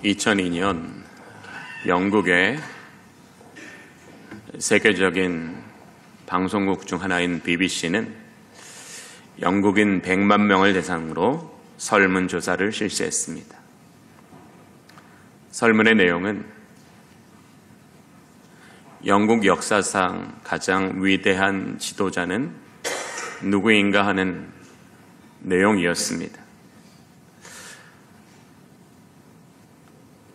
2002년 영국의 세계적인 방송국 중 하나인 BBC는 영국인 100만 명을 대상으로 설문조사를 실시했습니다. 설문의 내용은 영국 역사상 가장 위대한 지도자는 누구인가 하는 내용이었습니다.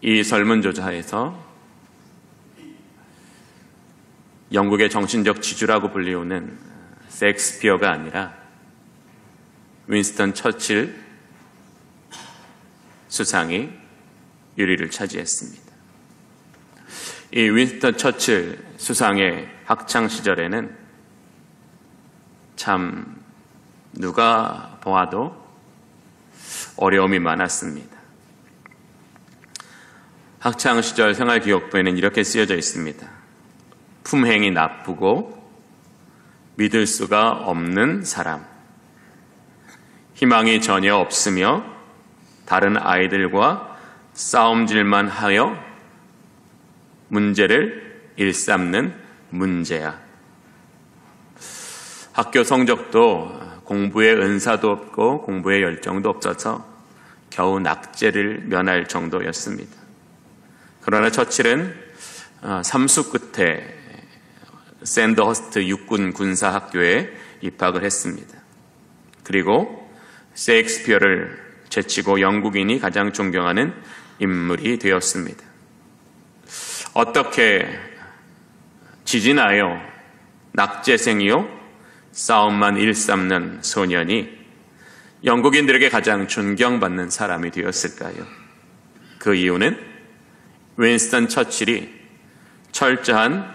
이 설문조사에서 영국의 정신적 지주라고 불리우는 셰익스피어가 아니라 윈스턴 처칠 수상이 1위를 차지했습니다. 이 윈스턴 처칠 수상의 학창시절에는 참 누가 보아도 어려움이 많았습니다. 학창시절 생활기록부에는 이렇게 쓰여져 있습니다. 품행이 나쁘고 믿을 수가 없는 사람, 희망이 전혀 없으며 다른 아이들과 싸움질만 하여 문제를 일삼는 문제야. 학교 성적도 공부에 은사도 없고 공부에 열정도 없어서 겨우 낙제를 면할 정도였습니다. 그러나 처칠은 삼수 끝에 샌더허스트 육군 군사학교에 입학을 했습니다. 그리고 셰익스피어를 제치고 영국인이 가장 존경하는 인물이 되었습니다. 어떻게 지진하여 낙제생이요 싸움만 일삼는 소년이 영국인들에게 가장 존경받는 사람이 되었을까요? 그 이유는 윈스턴 처칠이 철저한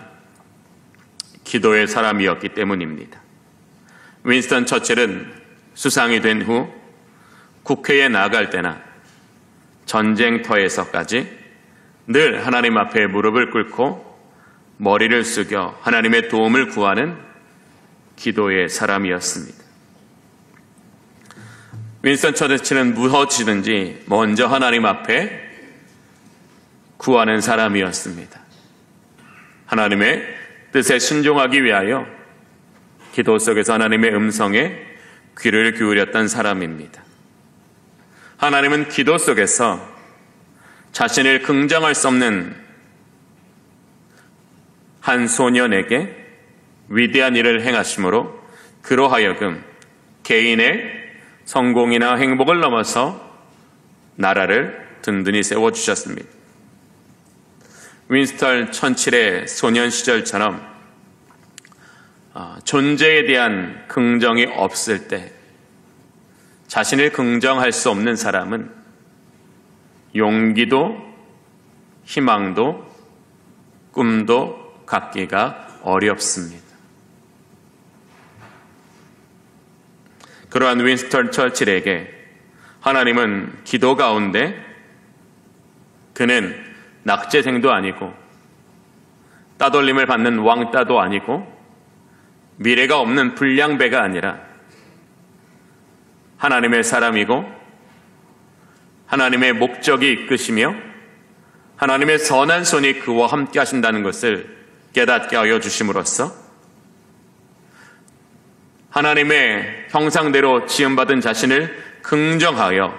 기도의 사람이었기 때문입니다. 윈스턴 처칠은 수상이 된 후 국회에 나갈 때나 전쟁터에서까지 늘 하나님 앞에 무릎을 꿇고 머리를 숙여 하나님의 도움을 구하는 기도의 사람이었습니다. 윈스턴 처칠은 무엇이든지 먼저 하나님 앞에 구하는 사람이었습니다. 하나님의 뜻에 순종하기 위하여 기도 속에서 하나님의 음성에 귀를 기울였던 사람입니다. 하나님은 기도 속에서 자신을 긍정할 수 없는 한 소년에게 위대한 일을 행하심으로 그로 하여금 개인의 성공이나 행복을 넘어서 나라를 든든히 세워주셨습니다. 윈스턴 처칠의 소년 시절처럼 존재에 대한 긍정이 없을 때 자신을 긍정할 수 없는 사람은 용기도 희망도 꿈도 갖기가 어렵습니다. 그러한 윈스턴 처칠에게 하나님은 기도 가운데 그는 낙제생도 아니고 따돌림을 받는 왕따도 아니고 미래가 없는 불량배가 아니라 하나님의 사람이고 하나님의 목적이 이끄시며 하나님의 선한 손이 그와 함께 하신다는 것을 깨닫게 하여 주심으로써 하나님의 형상대로 지음받은 자신을 긍정하여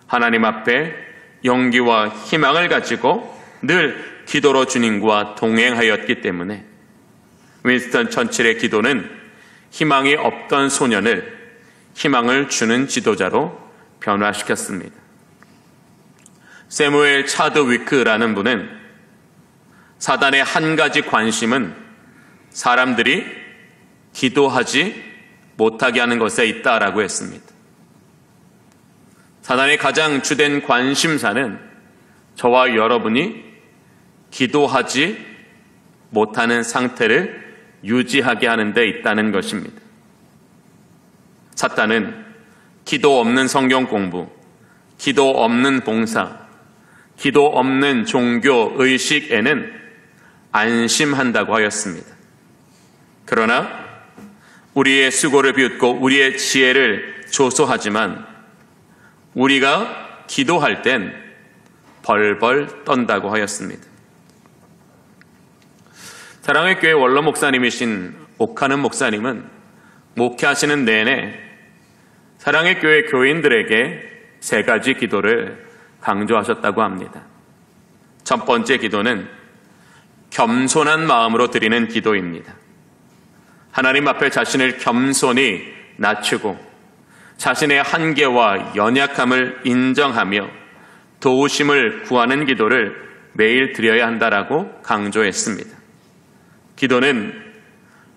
하나님 앞에 용기와 희망을 가지고 늘 기도로 주님과 동행하였기 때문에 윈스턴 처칠의 기도는 희망이 없던 소년을 희망을 주는 지도자로 변화시켰습니다. 세무엘 차드위크라는 분은 사단의 한 가지 관심은 사람들이 기도하지 못하게 하는 것에 있다라고 했습니다. 사단의 가장 주된 관심사는 저와 여러분이 기도하지 못하는 상태를 유지하게 하는 데 있다는 것입니다. 사탄은 기도 없는 성경 공부, 기도 없는 봉사, 기도 없는 종교 의식에는 안심한다고 하였습니다. 그러나 우리의 수고를 비웃고 우리의 지혜를 조소하지만 우리가 기도할 땐 벌벌 떤다고 하였습니다. 사랑의 교회 원로 목사님이신 옥하는 목사님은 목회하시는 내내 사랑의 교회 교인들에게 3가지 기도를 강조하셨다고 합니다. 첫 번째 기도는 겸손한 마음으로 드리는 기도입니다. 하나님 앞에 자신을 겸손히 낮추고 자신의 한계와 연약함을 인정하며 도우심을 구하는 기도를 매일 드려야 한다라고 강조했습니다. 기도는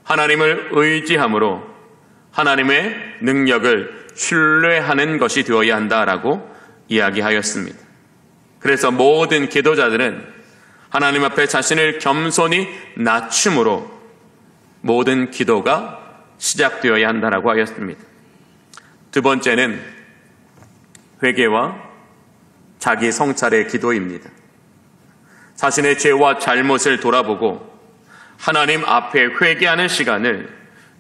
하나님을 의지함으로 하나님의 능력을 신뢰하는 것이 되어야 한다라고 이야기하였습니다. 그래서 모든 기도자들은 하나님 앞에 자신을 겸손히 낮춤으로 모든 기도가 시작되어야 한다라고 하였습니다. 두 번째는 회개와 자기 성찰의 기도입니다. 자신의 죄와 잘못을 돌아보고 하나님 앞에 회개하는 시간을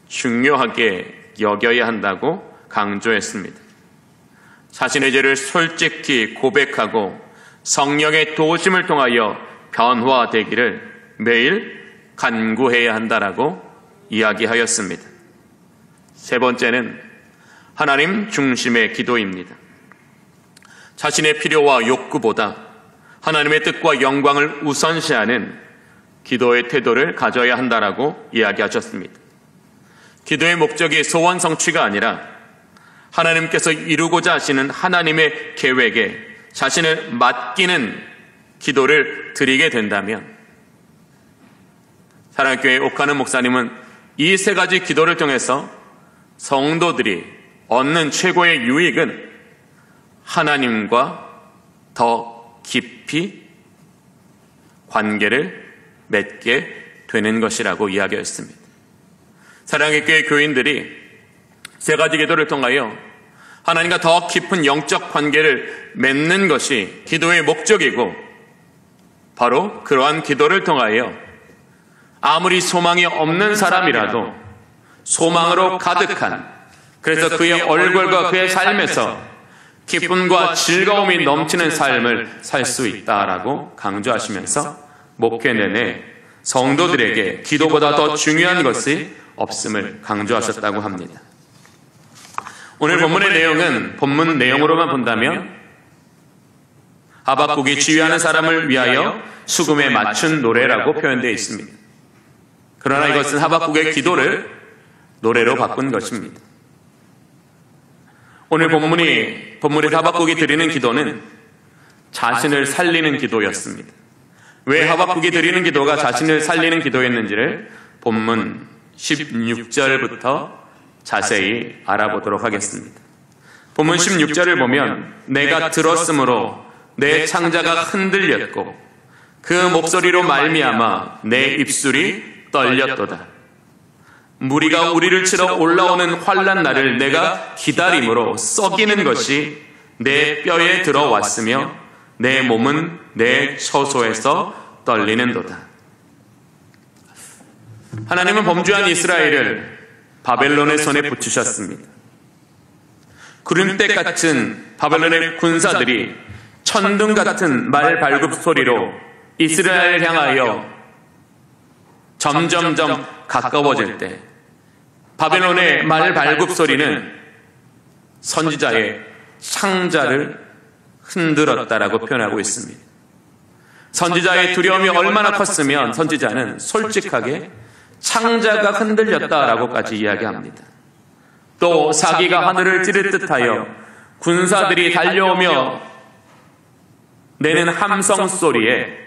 중요하게 여겨야 한다고 강조했습니다. 자신의 죄를 솔직히 고백하고 성령의 도우심을 통하여 변화되기를 매일 간구해야 한다라고 이야기하였습니다. 세 번째는 하나님 중심의 기도입니다. 자신의 필요와 욕구보다 하나님의 뜻과 영광을 우선시하는 기도의 태도를 가져야 한다라고 이야기하셨습니다. 기도의 목적이 소원 성취가 아니라 하나님께서 이루고자 하시는 하나님의 계획에 자신을 맡기는 기도를 드리게 된다면 사랑교회 옥하는 목사님은 이 3가지 기도를 통해서 성도들이 얻는 최고의 유익은 하나님과 더 깊이 관계를 맺게 되는 것이라고 이야기했습니다. 사랑의 교회 교인들이 3가지 기도를 통하여 하나님과 더 깊은 영적 관계를 맺는 것이 기도의 목적이고 바로 그러한 기도를 통하여 아무리 소망이 없는 사람이라도 소망으로 가득한 그래서 그의 얼굴과 그의 삶에서 기쁨과 즐거움이 넘치는 삶을 살 수 있다라고 강조하시면서 목회 내내 성도들에게 기도보다 더 중요한 것이 없음을 강조하셨다고 합니다. 오늘 본문의 내용은 본문 내용으로만 본다면 하박국이 지휘하는 사람을 위하여 수금에 맞춘 노래라고 표현되어 있습니다. 그러나 이것은 하박국의 기도를 노래로 바꾼 것입니다. 오늘 본문에서 하박국이 드리는 기도는 자신을 살리는 기도였습니다. 왜 하박국이 드리는 기도가 자신을 살리는 기도였는지를 본문 16절부터 자세히 알아보도록 하겠습니다. 본문 16절을 보면 내가 들었으므로 내 창자가 흔들렸고 그 목소리로 말미암아 내 입술이 떨렸도다. 무리가 우리를 치러 올라오는 환난 날을 내가 기다림으로 썩이는 것이 내 뼈에 들어왔으며 내 몸은 내 처소에서 떨리는도다. 하나님은 범죄한 이스라엘을 바벨론의 손에 붙이셨습니다. 구름대 같은 바벨론의 군사들이 천둥 같은 말 발굽 소리로 이스라엘을 향하여 점점점 가까워질 때 바벨론의 말 발굽 소리는 선지자의 창자를 흔들었다라고 표현하고 있습니다. 선지자의 두려움이 얼마나 컸으면 선지자는 솔직하게 창자가 흔들렸다라고까지 이야기합니다. 또 사기가 하늘을 찌를 듯하여 군사들이 달려오며 내는 함성 소리에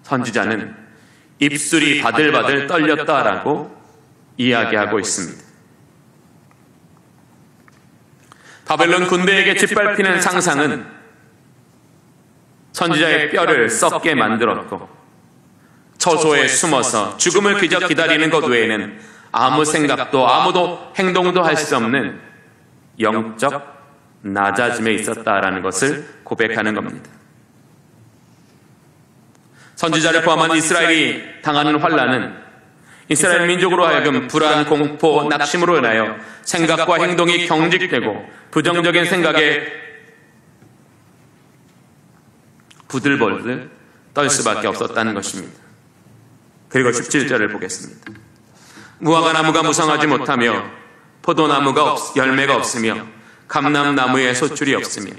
선지자는 입술이 바들바들 떨렸다라고 이야기하고 있습니다. 바벨론 군대에게 짓밟히는 상상은 선지자의 뼈를 썩게 만들었고 처소에 숨어서 죽음을 그저 기다리는 것 외에는 아무 생각도 아무도 행동도 할 수 없는 영적 낮아짐에 있었다라는 것을 고백하는 겁니다. 선지자를 포함한 이스라엘이 당하는 환난은 이스라엘 민족으로 하여금 불안, 공포, 낙심으로 인하여 생각과 행동이 경직되고 부정적인 생각에 부들부들 떨 수밖에 없었다는 것입니다. 그리고 17절을 보겠습니다. 무화과나무가 무성하지 못하며 포도나무가 열매가 없으며 감람나무에 소출이 없으며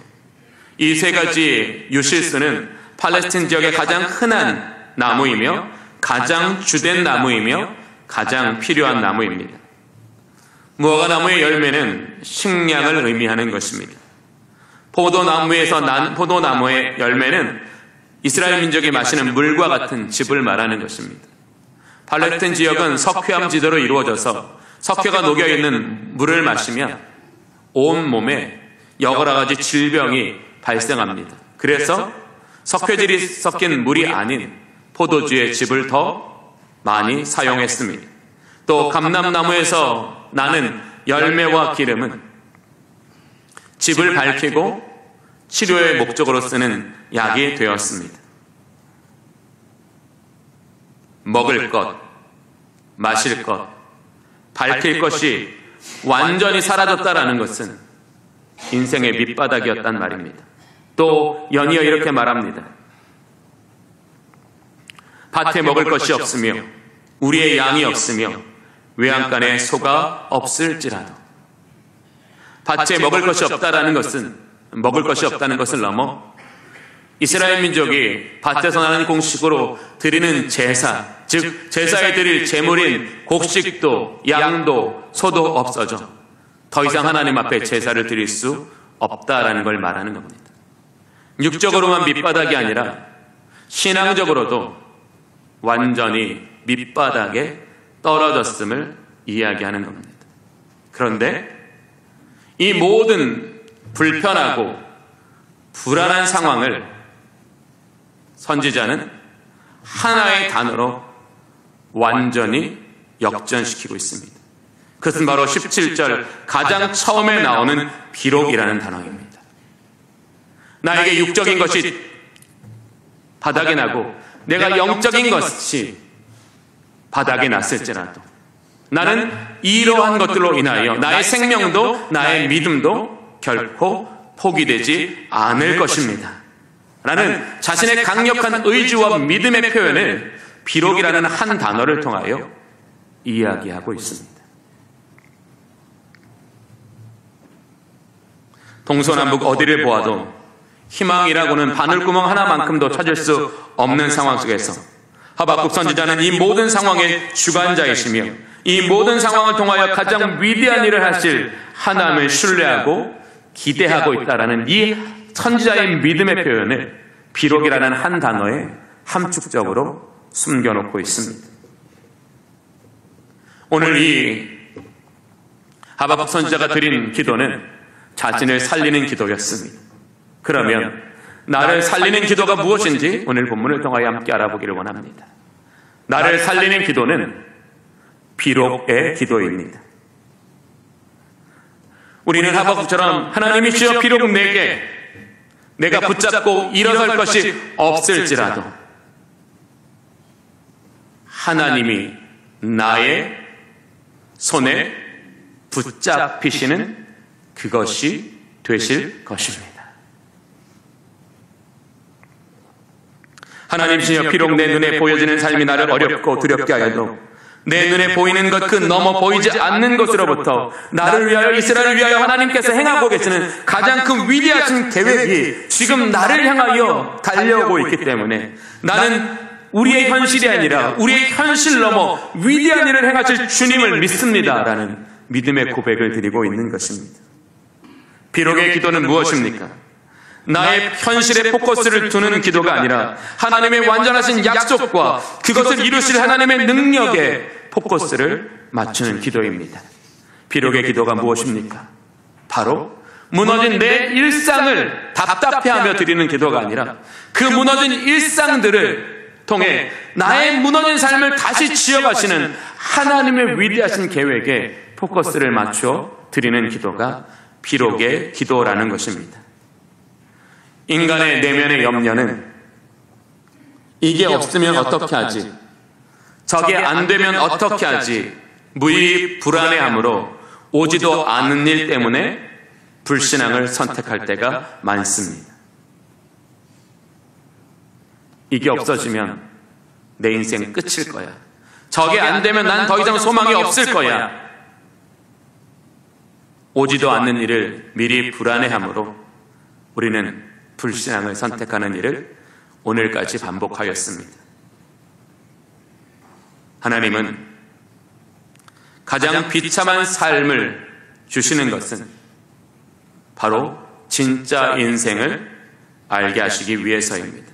이 세 가지 유실수는 팔레스틴 지역의 가장 흔한 나무이며 가장 주된 나무이며 가장 필요한 나무입니다. 무화과나무의 열매는 식량을 의미하는 것입니다. 포도나무에서 난 포도나무의 열매는 이스라엘 민족이 마시는 물과 같은 즙을 말하는 것입니다. 팔레스틴 지역은 석회암 지대로 이루어져서 석회가 녹여있는 물을 마시면 온 몸에 여러 가지 질병이 발생합니다. 그래서 석회질이 섞인 물이 아닌 포도주의 즙을 더 많이 사용했습니다. 또 감람나무에서 나는 열매와 기름은 즙을 밝히고 치료의 목적으로 쓰는 약이 되었습니다. 먹을 것, 마실 것, 밝힐 것이 완전히 사라졌다라는 것은 인생의 밑바닥이었단 말입니다. 또 연이어 이렇게 말합니다. 밭에 먹을 것이 없으며 우리의 양이 없으며 외양간에 소가 없을지라도. 밭에 먹을 것이 없다라는 것은 먹을 것이 없다는 것을 넘어 이스라엘 민족이 밭에서 나는 곡식으로 드리는 제사, 즉 제사에 드릴 제물인 곡식도 양도 소도 없어져 더 이상 하나님 앞에 제사를 드릴 수 없다라는 걸 말하는 겁니다. 육적으로만 밑바닥이 아니라 신앙적으로도 완전히 밑바닥에 떨어졌음을 이야기하는 겁니다. 그런데 이 모든 불편하고 불안한 상황을 선지자는 하나의 단어로 완전히 역전시키고 있습니다. 그것은 바로 17절 가장 처음에 나오는 비록이라는 단어입니다. 나에게 육적인 것이 바닥에 나고 내가 영적인 것이 바닥에 났을지라도 나는 이러한 것들로 인하여 나의 생명도 나의 믿음도 결코 포기되지 않을 것입니다. 라는 자신의 강력한 의지와 믿음의 표현을 비록이라는 한 단어를 통하여 이야기하고 있습니다. 동서남북 어디를 보아도 희망이라고는 바늘구멍 하나만큼도 찾을 수 없는 상황 속에서 하박국 선지자는 이 모든 상황의 주관자이시며 이 모든 상황을 통하여 가장 위대한 일을 하실 하나님을 신뢰하고 기대하고 있다라는 이 선지자의 믿음의 표현을 비록이라는 한 단어에 함축적으로 숨겨놓고 있습니다. 오늘 이 하박국 선지자가 드린 기도는 자신을 살리는 기도였습니다. 그러면 나를 살리는 기도가 무엇인지 오늘 본문을 통하여 함께 알아보기를 원합니다. 나를 살리는 기도는 비록의 기도입니다. 우리는 하박국처럼 하나님이시여 비록 내가 붙잡고 일어설 것이 없을지라도 하나님이 나의 손에 붙잡히시는 그것이 되실 것입니다. 하나님이시여 비록 내 눈에 보여지는 삶이 나를 어렵고 두렵게 하여도 내 눈에 보이는 것 그 넘어 보이지 않는 것으로부터 나를 위하여 이스라엘을 위하여 하나님께서 행하고 계시는 가장 그 위대하신 계획이 지금 나를 향하여 달려오고 있기 때문에 나는 우리의 현실이 아니라 우리의 현실 넘어 위대한 일을 행하실 주님을 믿습니다라는 믿음의 고백을 드리고 있는 것입니다. 비록의 기도는 무엇입니까? 나의 현실에 포커스를 두는 기도가 아니라 하나님의 완전하신 약속과 그것을 이루실 하나님의 능력에 포커스를 맞추는 기도입니다. 비록의 기도가 무엇입니까? 바로 무너진 내 일상을 답답해하며 드리는 기도가 아니라 그 무너진 일상들을 통해 나의 무너진 삶을 다시 지어가시는 하나님의 위대하신 계획에 포커스를 맞춰 드리는 기도가 비록의 기도라는 것입니다. 인간의 내면의 염려는 이게 없으면 어떻게 하지? 저게 안 되면 어떻게 하지? 무의 불안해함으로 오지도 않은 일 때문에 불신앙을 선택할 때가 많습니다. 이게 없어지면 내 인생 끝일 거야. 저게 안 되면 난 더 이상 소망이 없을 거야. 오지도 않는 일을 미리 불안해하므로 우리는 불신앙을 선택하는 일을 오늘까지 반복하였습니다. 하나님은 가장 비참한 삶을 주시는 것은 바로 진짜 인생을 알게 하시기 위해서입니다.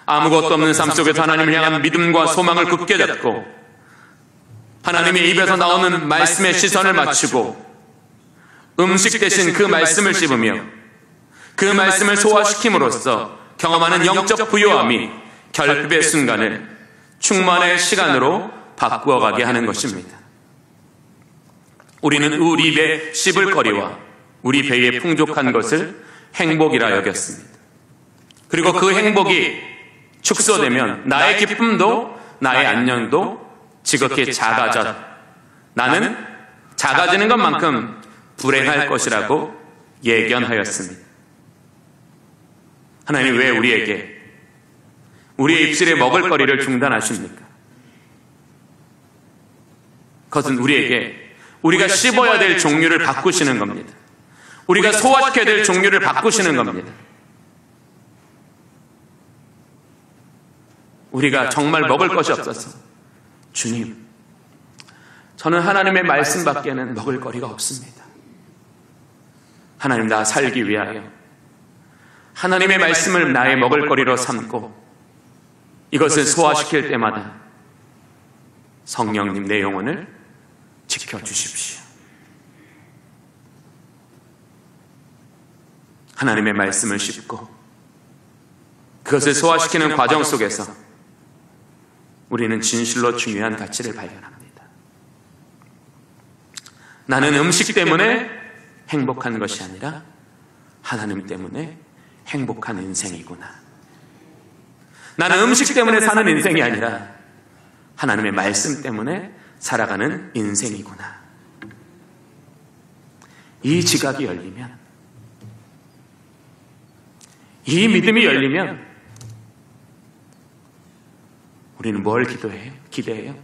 아무것도 없는 삶 속에서 하나님을 향한 믿음과 소망을 굳게 잡고 하나님의 입에서 나오는 말씀에 시선을 맞추고 음식 대신 그 말씀을 씹으며 그 말씀을 소화시킴으로써 경험하는 영적 부요함이 결핍의 순간을 충만의 시간으로 바꾸어가게 하는 것입니다. 우리는 우리 입에 씹을 거리와 우리 배에 풍족한 것을 행복이라 여겼습니다. 그리고 그 행복이 축소되면 나의 기쁨도 나의 안녕도 지극히 작아져 나는 작아지는 것만큼 불행할 것이라고 예견하였습니다. 하나님 왜 우리에게 우리의 입술에 먹을 거리를 중단하십니까? 그것은 우리에게 우리가 씹어야 될 종류를 바꾸시는 겁니다. 우리가 소화시켜야 될 종류를 바꾸시는 겁니다. 우리가 정말 먹을 것이 없어서 주님, 저는 하나님의 말씀밖에는 먹을 거리가 없습니다. 하나님, 나 살기 위하여 하나님의 말씀을 나의 먹을 거리로 삼고 이것을 소화시킬 때마다 성령님 내 영혼을 지켜주십시오. 하나님의 말씀을 씹고 그것을 소화시키는 과정 속에서 우리는 진실로 중요한 가치를 발견합니다. 나는 음식 때문에 행복한 것이 아니라 하나님 때문에 행복한 인생이구나. 나는 음식 때문에 사는 인생이 아니라 하나님의 말씀 때문에 살아가는 인생이구나. 이 지각이 열리면, 이 믿음이 열리면 우리는 뭘 기대해요?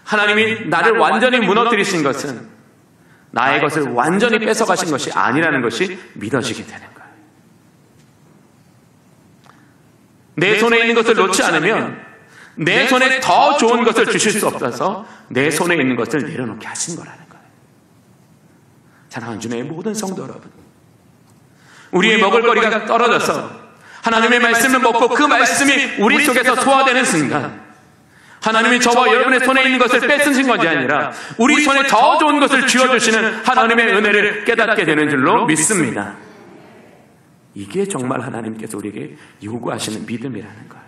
하나님이 나를 완전히 무너뜨리신 것은 나의 것을 완전히 뺏어가신 것이 아니라는 것이 믿어지게 되는 거예요. 내 손에 있는 것을 놓지 않으면 내 손에 더 좋은 것을 주실 수 없어서 내 손에 있는 것을 내려놓게 하신 거라는 거예요. 사랑하는 주님의 모든 성도 여러분, 우리의 먹을 거리가 떨어져서 하나님의 말씀을 먹고 그 말씀이 우리 속에서 소화되는 순간 하나님이 저와 여러분의 손에 있는 것을 뺏으신 것이 아니라 우리 손에 더 좋은 것을 쥐어주시는 하나님의 은혜를 깨닫게 되는 줄로 믿습니다. 이게 정말 하나님께서 우리에게 요구하시는 믿음이라는 거예요.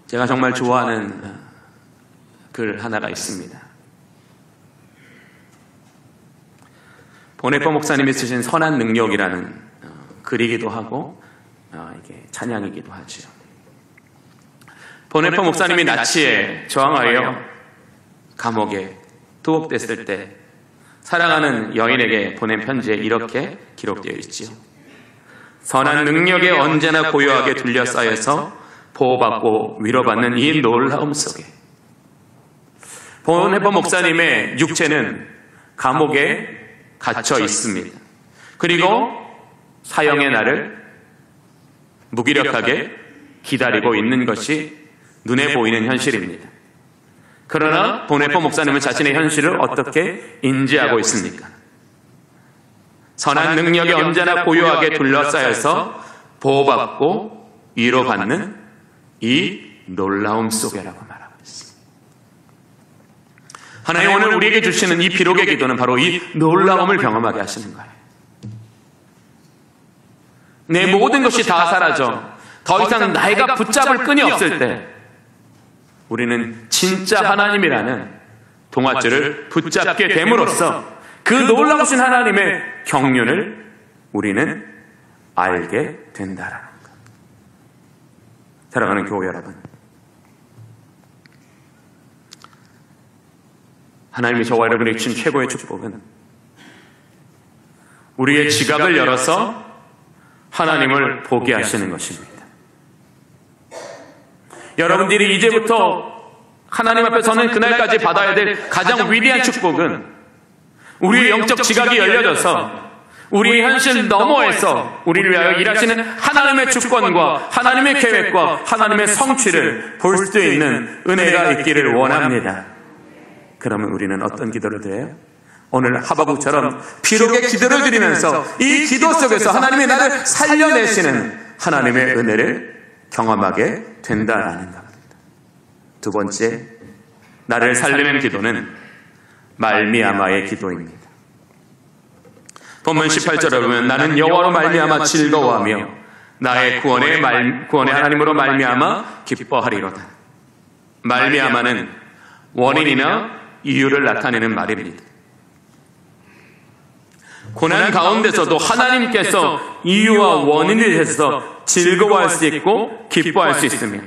제가 정말 좋아하는 글 하나가 있습니다. 보네퍼 목사님이 쓰신 선한 능력이라는 글이기도 하고 이게 찬양이기도 하죠. 보네퍼 목사님이 나치에 저항하여 감옥에 투옥됐을 때 사랑하는 여인에게 보낸 편지에 이렇게 기록되어 있지요. 선한 능력에 언제나 고요하게 둘러싸여서 보호받고 위로받는 이 놀라움 속에 보네퍼 목사님의 육체는 감옥에 갇혀 있습니다. 그리고 사형의 날을 무기력하게 기다리고 있는 것이 눈에 보이는 현실입니다. 그러나 보네퍼 목사님은 자신의 현실을 어떻게 인지하고 있습니까? 선한 능력이 언제나 고요하게 둘러싸여서 보호받고 위로받는 이 놀라움 속에라고 말하고 있습니다. 하나님 오늘 우리에게 주시는 이 비록의 기도는 바로 이 놀라움을 경험하게 하시는 거예요. 내 모든 것이 다 사라져 더 이상 나이가 붙잡을 끈이 없을 때 우리는 진짜 하나님이라는 동아줄을 붙잡게 됨으로써 그 놀라우신 하나님의 경륜을 우리는 알게 된다라는 것. 사랑하는 교회 여러분, 하나님이 저와 여러분에게 주신 최고의 축복은 우리의 지각을 열어서 하나님을 보게 하시는 것입니다. 여러분들이 이제부터 하나님 앞에 서는 그날까지 받아야 될 가장 위대한 축복은 우리의 영적 지각이 열려져서 우리의 현실 너머에서 우리를 위하여 일하시는 하나님의 주권과 하나님의 계획과 하나님의 성취를 볼 수 있는 은혜가 있기를 원합니다. 그러면 우리는 어떤 기도를 드려요? 오늘 하박국처럼 비록의 기도를 드리면서 이 기도 속에서 하나님이 나를 살려내시는 하나님의 은혜를 경험하게 된다라는 겁니다. 두 번째, 나를 살리는 기도는 말미암아의 기도입니다. 본문 18절에 보면 나는 여호와로 말미암아 즐거워하며 나의 구원의 하나님으로 말미암아 기뻐하리로다. 말미암아는 원인이나 이유를 나타내는 말입니다. 고난 가운데서도 하나님께서 이유와 원인이 되셔서 즐거워할 수 있고 기뻐할 수 있으며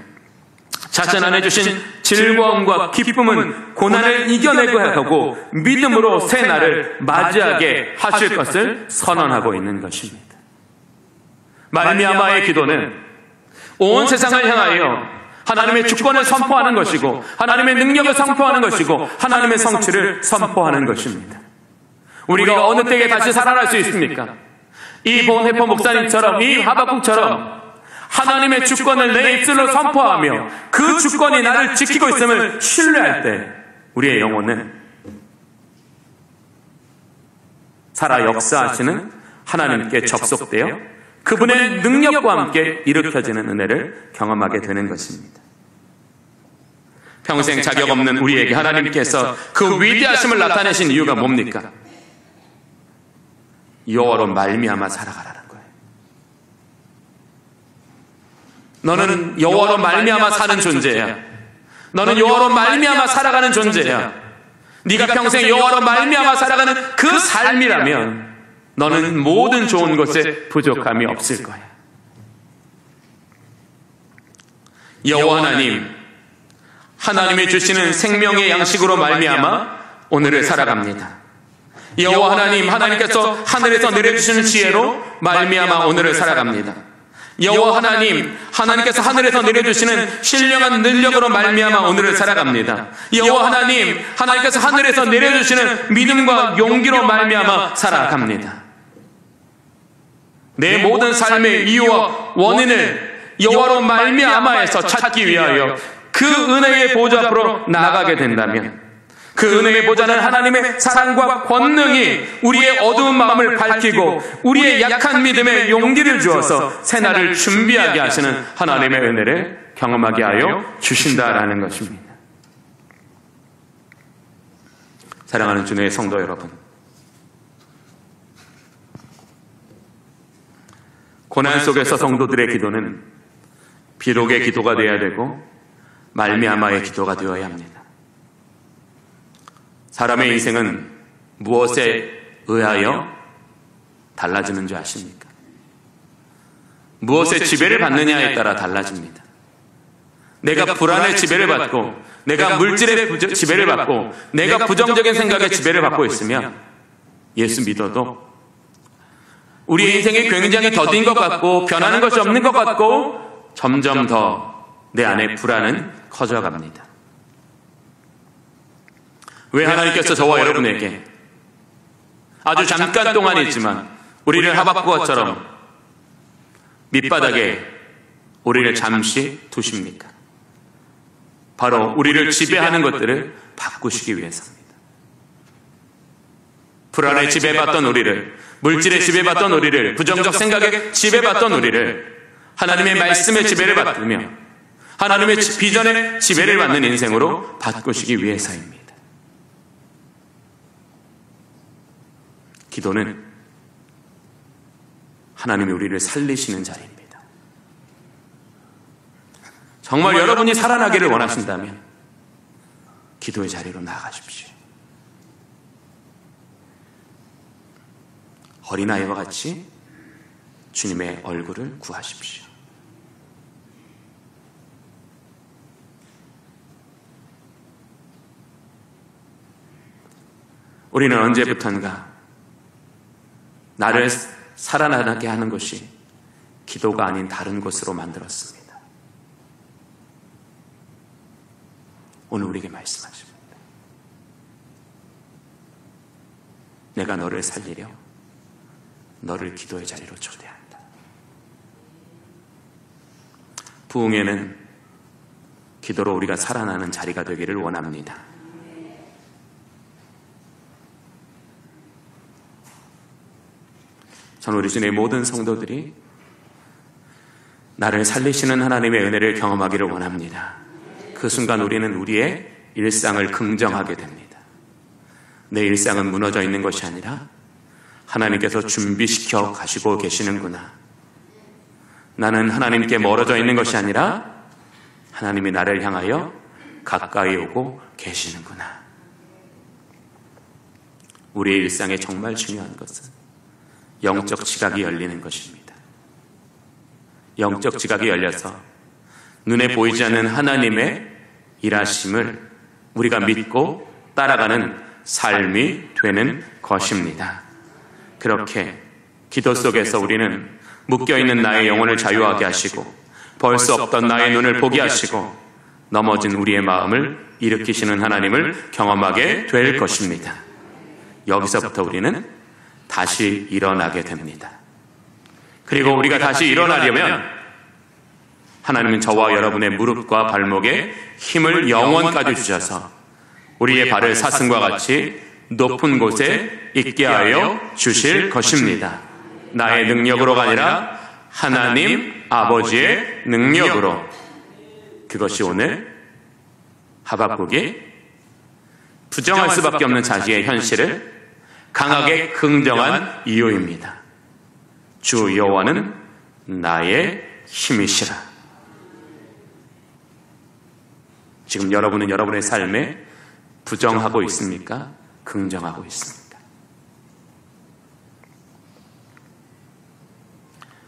자신 안에 주신 즐거움과 기쁨은 고난을 이겨내고 하고 믿음으로 새 날을 맞이하게 하실 것을 선언하고 있는 것입니다. 말미암아의 기도는 온 세상을 향하여 하나님의 주권을 선포하는 것이고 하나님의 능력을 선포하는 것이고 하나님의 성취를 선포하는 것입니다. 우리가 어느 때에 다시 살아날 수 있습니까? 이 본해포 목사님처럼 이 하박국처럼 하나님의 주권을 내 입술로 선포하며 그 주권이 나를 지키고 있음을 신뢰할 때 우리의 영혼은 살아 역사하시는 하나님께 접속되어 그분의 능력과 함께 일으켜지는 은혜를 경험하게 되는 것입니다. 평생 자격 없는 우리에게 하나님께서 그 위대하심을 나타내신 이유가 뭡니까? 여호와로 말미암아 살아가라는 거예요. 너는 여호와로 말미암아 사는 존재야. 너는 여호와로 말미암아 살아가는 존재야. 네가 평생 여호와로 말미암아 살아가는 그 삶이라면 너는 모든 좋은 것에 부족함이 없을 거야. 여호와 하나님이 주시는 생명의 양식으로 말미암아 오늘을 살아갑니다. 여호와 하나님께서 하늘에서 내려주시는 지혜로 말미암아 오늘을 살아갑니다. 여호와 하나님께서 하늘에서 내려주시는 신령한 능력으로 말미암아 오늘을 살아갑니다. 여호와 하나님께서 하늘에서 내려주시는 믿음과 용기로 말미암아 살아갑니다. 내 모든 삶의 이유와 원인을 여호와로 말미암아에서 찾기 위하여 그 은혜의 보좌 앞으로 나아가게 된다면 그 은혜의 보좌는 하나님의 사랑과 권능이 우리의 어두운 마음을 밝히고 우리의 약한 믿음에 용기를 주어서 새날을 준비하게 하시는 하나님의 은혜를 경험하게 하여 주신다라는 것입니다. 사랑하는 주님의 성도 여러분, 고난 속에서 성도들의 기도는 비록의 기도가 되어야 되고 말미암아의 기도가 되어야 합니다. 사람의 인생은 무엇에 의하여 달라지는 줄 아십니까? 무엇의 지배를 받느냐에 따라 달라집니다. 내가 불안의 지배를 받고 내가 물질의 지배를 받고 내가 부정적인 생각의 지배를 받고 있으면 예수 믿어도 우리의 인생이 굉장히 더딘 것 같고 변하는 것이 없는 것 같고 점점 더 내 안에 불안은 커져갑니다. 왜 하나님께서 저와 여러분에게 아주 잠깐 동안이지만 우리를 하박국처럼 밑바닥에 우리를 잠시 두십니까? 바로 우리를 지배하는 것들을 바꾸시기 위해서입니다. 불안에 지배받던 우리를, 물질에 지배받던 우리를, 부정적 생각에 지배받던 우리를 하나님의 말씀의 지배를 받으며 하나님의 비전의 지배를 받는 인생으로 바꾸시기 위해서입니다. 기도는 하나님이 우리를 살리시는 자리입니다. 정말 여러분이 살아나기를 원하신다면 기도의 자리로 나아가십시오. 어린아이와 같이 주님의 얼굴을 구하십시오. 우리는 언제부턴가 나를 살아나게 하는 것이 기도가 아닌 다른 것으로 만들었습니다. 오늘 우리에게 말씀하십니다. 내가 너를 살리려 너를 기도의 자리로 초대한다. 부흥회는 기도로 우리가 살아나는 자리가 되기를 원합니다. 저는 우리 주님의 모든 성도들이 나를 살리시는 하나님의 은혜를 경험하기를 원합니다. 그 순간 우리는 우리의 일상을 긍정하게 됩니다. 내 일상은 무너져 있는 것이 아니라 하나님께서 준비시켜 가시고 계시는구나. 나는 하나님께 멀어져 있는 것이 아니라 하나님이 나를 향하여 가까이 오고 계시는구나. 우리의 일상에 정말 중요한 것은 영적 지각이 열리는 것입니다. 영적 지각이 열려서 눈에 보이지 않는 하나님의 일하심을 우리가 믿고 따라가는 삶이 되는 것입니다. 그렇게 기도 속에서 우리는 묶여있는 나의 영혼을 자유하게 하시고 벌 수 없던 나의 눈을 보게 하시고 넘어진 우리의 마음을 일으키시는 하나님을 경험하게 될 것입니다. 여기서부터 우리는 다시 일어나게 됩니다. 그리고 우리가 다시 일어나려면 하나님은 저와 여러분의 무릎과 발목에 힘을 영원까지 주셔서 우리의 발을 사슴과 같이 높은 곳에 있게 하여 주실 것입니다. 나의 능력으로가 아니라 하나님 아버지의 능력으로. 그것이 오늘 하박국이 부정할 수밖에 없는 자기의 현실을 강하게 긍정한 이유입니다. 주 여호와는 나의 힘이시라. 지금 여러분은 여러분의 삶에 부정하고 있습니까? 긍정하고 있습니까?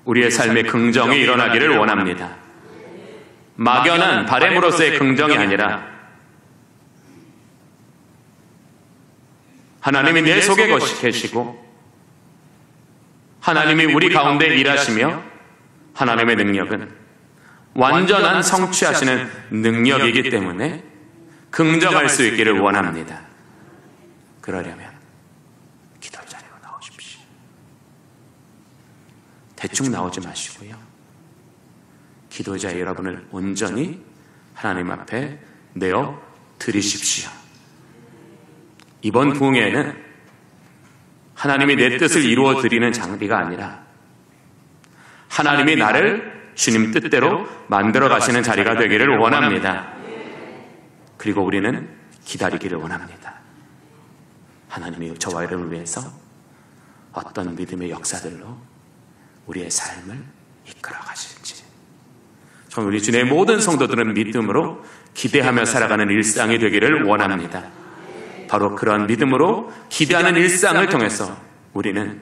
우리의 삶에 긍정이 일어나기를 원합니다. 막연한 바램으로서의 긍정이 아니라 하나님이 내 속에 계시고 하나님이 우리 가운데 일하시며 하나님의 능력은 완전한 성취하시는 능력이기 때문에 긍정할 수 있기를 원합니다. 그러려면 기도 자리로 나오십시오. 대충 나오지 마시고요. 기도자 여러분을 온전히 하나님 앞에 내어 드리십시오. 이번 부흥회는 하나님이 내 뜻을 이루어 드리는 장비가 아니라 하나님이 나를 주님 뜻대로 만들어 가시는 자리가 되기를 원합니다. 그리고 우리는 기다리기를 원합니다. 하나님이 저와 여러분을 위해서 어떤 믿음의 역사들로 우리의 삶을 이끌어 가실지. 저는 우리 주님의 모든 성도들은 믿음으로 기대하며 살아가는 일상이 되기를 원합니다. 바로 그런 믿음으로 기대하는 일상을 통해서 우리는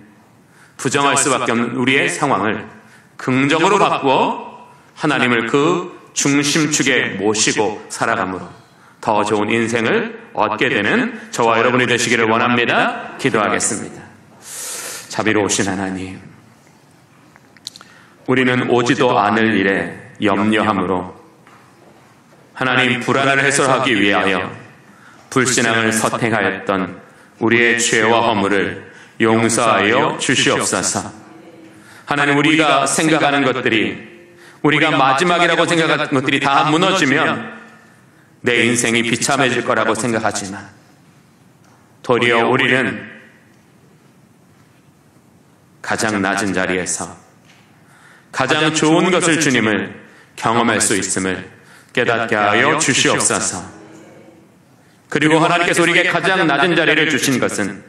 부정할 수밖에 없는 우리의 상황을 긍정으로 바꾸어 하나님을 그 중심축에 모시고 살아감으로 더 좋은 인생을 얻게 되는 저와 여러분이 되시기를 원합니다. 기도하겠습니다. 자비로우신 하나님, 우리는 오지도 않을 일에 염려함으로 하나님 불안을 해소하기 위하여 불신앙을 선택하였던 우리의 죄와 허물을 용서하여 주시옵소서. 하나님, 우리가 생각하는 것들이, 우리가 마지막이라고 생각하는 것들이 다 무너지면 내 인생이 비참해질 거라고 생각하지만 도리어 우리는 가장 낮은 자리에서 가장 좋은 것을 주님을 경험할 수 있음을 깨닫게 하여 주시옵소서. 그리고 하나님께서 우리에게 가장 낮은 자리를 주신 것은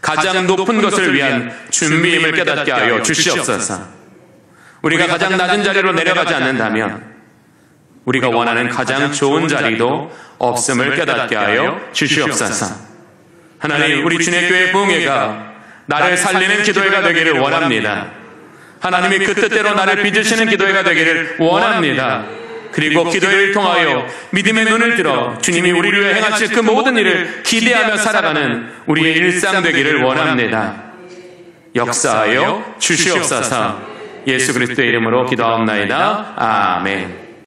가장 높은 것을 위한 준비임을 깨닫게 하여 주시옵소서. 우리가 가장 낮은 자리로 내려가지 않는다면 우리가 원하는 가장 좋은 자리도 없음을 깨닫게 하여 주시옵소서. 하나님, 우리 주님의 교회 부흥회가 나를 살리는 기도회가 되기를 원합니다. 하나님이 그 뜻대로 나를 빚으시는 기도회가 되기를 원합니다. 그리고 기도를 통하여 믿음의 눈을 들어 주님이 우리를 위해 행하실 그 모든 일을 기대하며 살아가는 우리의 일상 되기를 원합니다. 역사하여 주시옵소서. 예수 그리스도의 이름으로 기도하옵나이다. 아멘.